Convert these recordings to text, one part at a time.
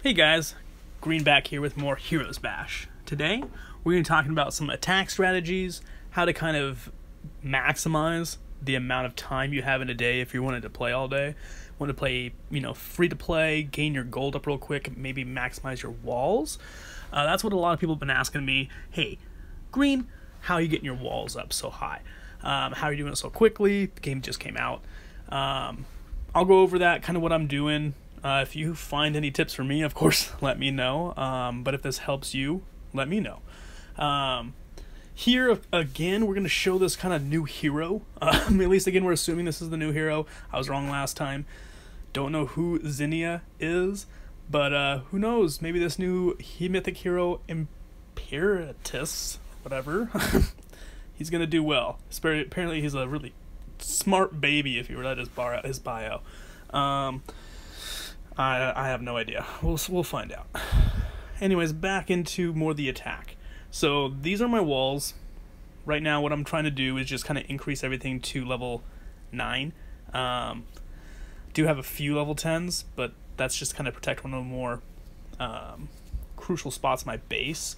Hey guys, Green back here with more Heroes Bash. Today, we're going to be talking about some attack strategies, how to kind of maximize the amount of time you have in a day if you wanted to play all day. Want to play, free to play, gain your gold up real quick, maybe maximize your walls. That's what a lot of people have been asking me. Hey, Green, how are you getting your walls up so high? How are you doing it so quickly? The game just came out. I'll go over that, kind of what I'm doing. If you find any tips for me, of course, let me know. But if this helps you, let me know. Here, again, we're going to show this kind of new hero. At least, again, we're assuming this is the new hero. I was wrong last time. Don't know who Zinnia is, but who knows? Maybe this new mythic hero, Imperatus, whatever, he's going to do well. Apparently, he's a really smart baby, if you read his bio. I have no idea. We'll find out. Anyways, back into more the attack. So these are my walls. Right now, what I'm trying to do is just kind of increase everything to level 9. Do have a few level 10s, but that's just kind of protect one of the more crucial spots in my base.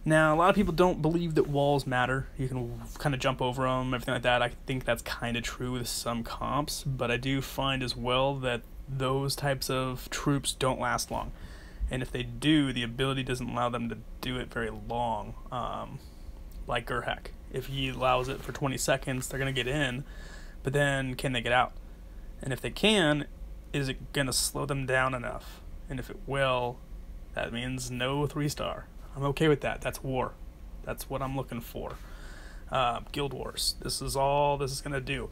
Now, a lot of people don't believe that walls matter. You can kind of jump over them, everything like that. I think that's kind of true with some comps, but I do find as well that those types of troops don't last long. And if they do, the ability doesn't allow them to do it very long. Like Gerhek. If he allows it for 20 seconds, they're going to get in, but then can they get out? And if they can, is it going to slow them down enough? And if it will, that means no 3-star. I'm okay with that. That's war. That's what I'm looking for. Guild Wars. This is all this is going to do.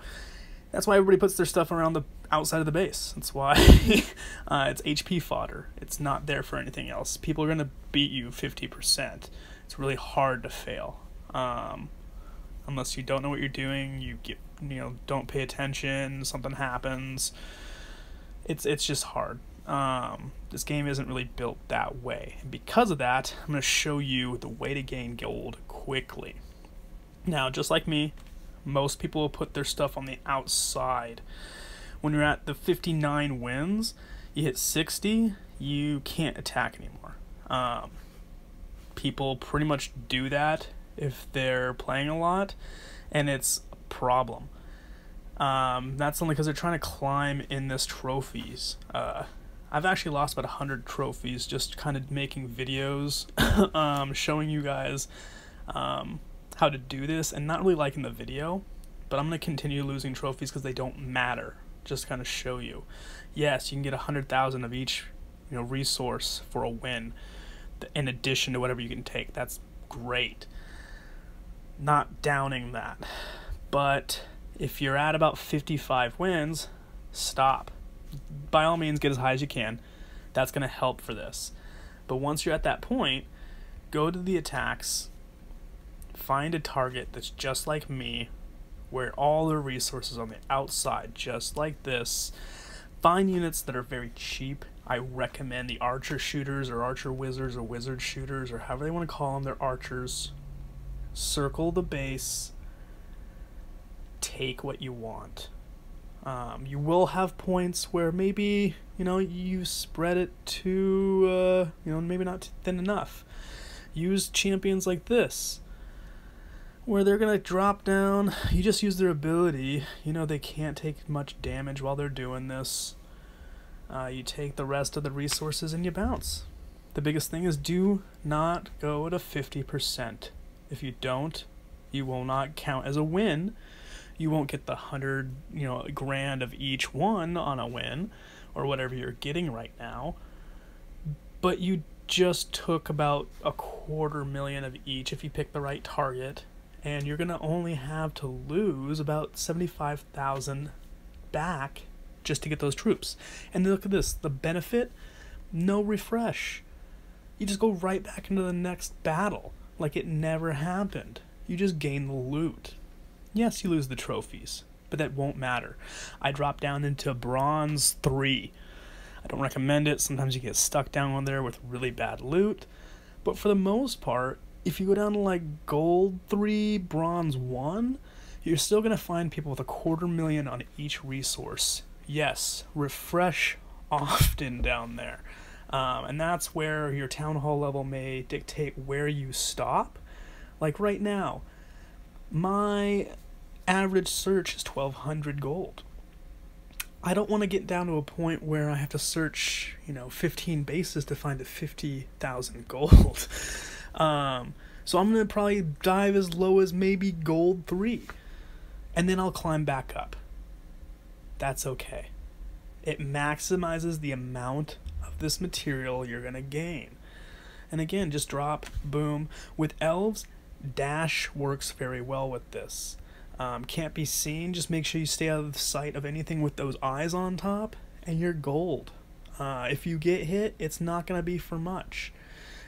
That's why everybody puts their stuff around the outside of the base. That's why it's HP fodder. It's not there for anything else. People are going to beat you 50%. It's really hard to fail. Unless you don't know what you're doing, don't pay attention, something happens. It's just hard. This game isn't really built that way. And because of that, I'm going to show you the way to gain gold quickly. Now, just like me, most people will put their stuff on the outside. When you're at the 59 wins, you hit 60, you can't attack anymore. People pretty much do that if they're playing a lot, and it's a problem. That's only because they're trying to climb in this trophies. I've actually lost about 100 trophies just kind of making videos showing you guys how to do this, and not really liking the video, but I'm going to continue losing trophies because they don't matter. Just kind of show you. Yes, you can get 100,000 of each resource for a win in addition to whatever you can take. That's great. Not downing that. But if you're at about 55 wins, stop. By all means, get as high as you can. That's going to help for this. But once you're at that point, go to the attacks, find a target that's just like me, where all the resources on the outside, just like this. Find units that are very cheap. I recommend the archer shooters or archer wizards or wizard shooters or however they want to call them. They're archers. Circle the base. Take what you want. You will have points where maybe, you spread it too, maybe not thin enough. Use champions like this, where they're going to drop down. You just use their ability. They can't take much damage while they're doing this. You take the rest of the resources and you bounce. The biggest thing is do not go to 50%. If you don't, you will not count as a win. You won't get the 100, grand of each one on a win, or whatever you're getting right now. But you just took about 250,000 of each if you pick the right target, and you're gonna only have to lose about 75,000 back just to get those troops. And look at this, the benefit, no refresh. You just go right back into the next battle like it never happened. You just gain the loot. Yes, you lose the trophies, but that won't matter. I dropped down into bronze 3. I don't recommend it. Sometimes you get stuck down there with really bad loot, but for the most part, if you go down to like gold 3, bronze 1, you're still going to find people with 250,000 on each resource. Yes, refresh often down there. And that's where your town hall level may dictate where you stop. Like right now, my average search is 1200 gold. I don't want to get down to a point where I have to search, 15 bases to find a 50,000 gold. So I'm going to probably dive as low as maybe gold 3. And then I'll climb back up. That's okay. It maximizes the amount of this material you're going to gain. And again, just drop, boom. With elves, dash works very well with this. Can't be seen, just make sure you stay out of the sight of anything with those eyes on top, and you're gold. If you get hit, it's not going to be for much.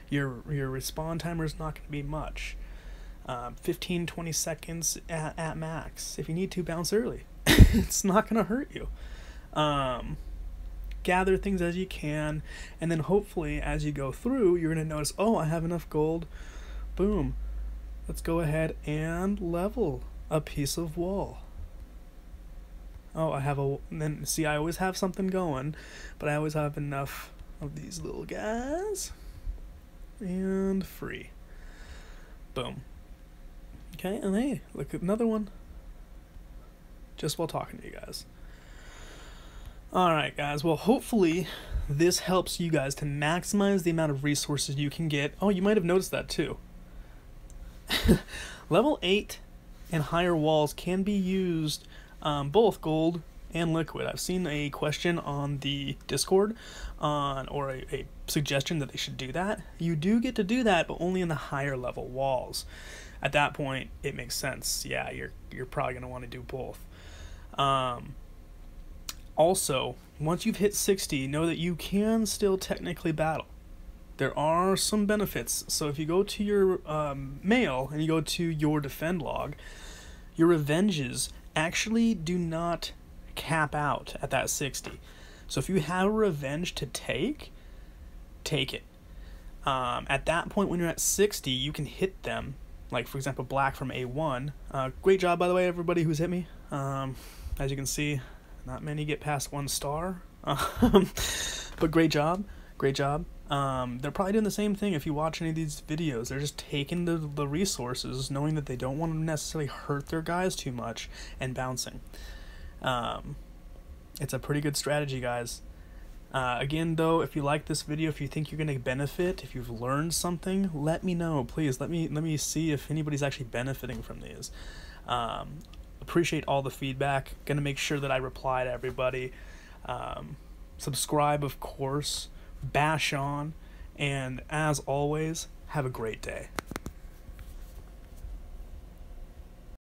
Your respawn timer is not going to be much. 15-20 seconds at max. If you need to, bounce early. It's not going to hurt you. Gather things as you can, and then hopefully as you go through, you're going to notice, oh, I have enough gold. Boom. Let's go ahead and level a piece of wall. Oh, I have then see, I always have something going, but I always have enough of these little guys. And free. Boom. Okay, and hey, look at another one. Just while talking to you guys. Alright guys, well hopefully this helps you guys to maximize the amount of resources you can get. Oh, you might have noticed that too. Level 8 and higher walls can be used both gold and liquid. I've seen a question on the Discord or a suggestion that they should do that. You do get to do that, but only in the higher level walls. At that point, it makes sense. Yeah, you're probably going to want to do both. Also, once you've hit 60, know that you can still technically battle. There are some benefits. So if you go to your mail and you go to your defend log, your revenges actually do not cap out at that 60. So if you have a revenge to take it. At that point, when you're at 60, you can hit them. Like, for example, Black from A1. Great job, by the way, everybody who's hit me. As you can see, not many get past 1 star. But great job. Great job. They're probably doing the same thing if you watch any of these videos. They're just taking the resources, knowing that they don't want to necessarily hurt their guys too much, and bouncing. It's a pretty good strategy, guys. Again, though, if you like this video, if you think you're going to benefit, if you've learned something, let me know, please. Let me see if anybody's actually benefiting from these. Appreciate all the feedback. Going to make sure that I reply to everybody. Subscribe, of course. Bash on. And as always, have a great day.